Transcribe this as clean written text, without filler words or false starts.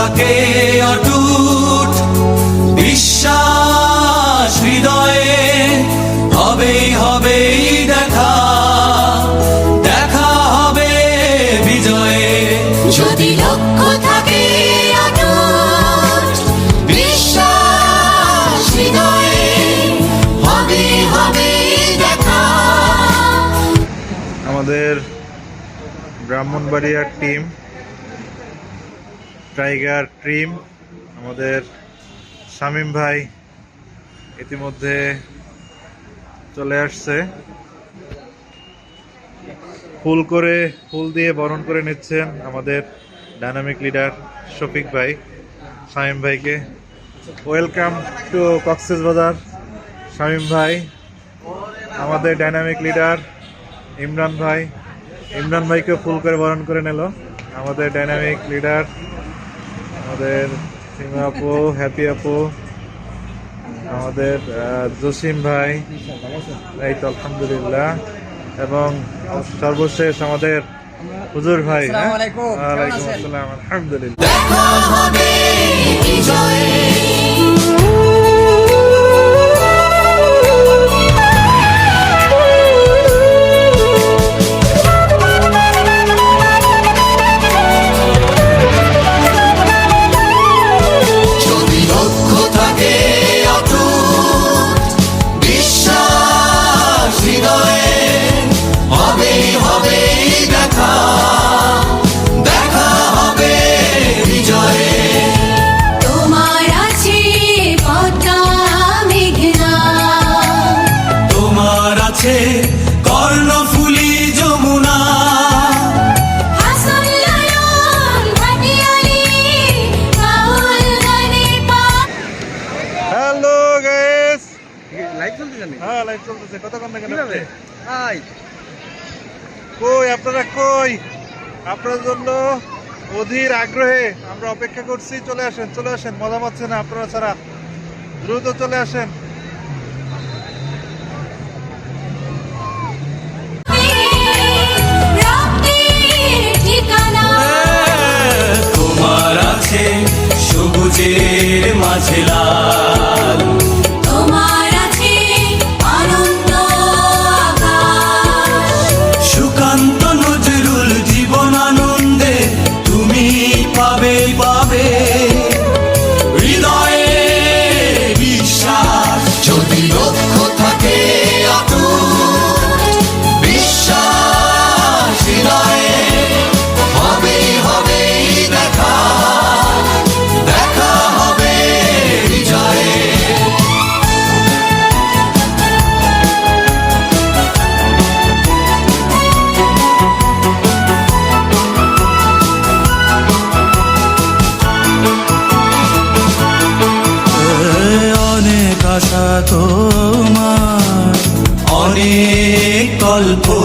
থাকে অটুট বিশ্বাস হৃদয়ে, হবেই হবেই দেখা, দেখা হবে বিজয়ে। যদি লক্ষ্য থাকে অটুট বিশ্বাস হৃদয়ে, হবে হবে দেখা। আমাদের ব্রাহ্মণবাড়িয়ার টিম টাইগার টিম, আমাদের শামীম ভাই ইতিমধ্যে চলে আসছে। ফুল দিয়ে বরণ করে নিচ্ছেন আমাদের ডাইনামিক লিডার শফিক ভাই শামীম ভাইকে। ওয়েলকাম টু কক্সবাজার শামীম ভাই। আমাদের ডাইনামিক লিডার ইমরান ভাইকে ফুল করে বরণ করে নিল আমাদের ডাইনামিক লিডার, আমাদের সীমা আপু, হ্যাপি আপু, আমাদের জসিম ভাই, এই তো আলহামদুলিল্লাহ, এবং সর্বশেষ আমাদের হুজুর ভাই। ওয়ালাইকুম আসসালাম, আলহামদুলিল্লাহ। দেখা হবে বিজয়ে। Karnaphuli Jamuna, hello guys, live চলতেছে? হ্যাঁ লাইভ চলতেছে। কতক্ষণ থেকে কই আপনারা, কই আপনার জন্য অধীর আগ্রহে আমরা অপেক্ষা করছি। চলে আসেন, মজা পাচ্ছে না আপনারা ছাড়া, দ্রুত চলে আসেন। তোমার আছে সবুজের মাঝে লাল, তোমার আছে অনন্ত আকাশ, সুকান্ত নজরুল জীবন আনন্দে তুমি পাবে পাবে হৃদয়ে বিশ্বাস। যদি লক্ষ্য থাকে অটুট বিশ্বাস হৃদয়ে, হবে হবে দেখা, দেখা হবে বিজয়ে। অনেক আশা তোমার, অনেক কল্পনা।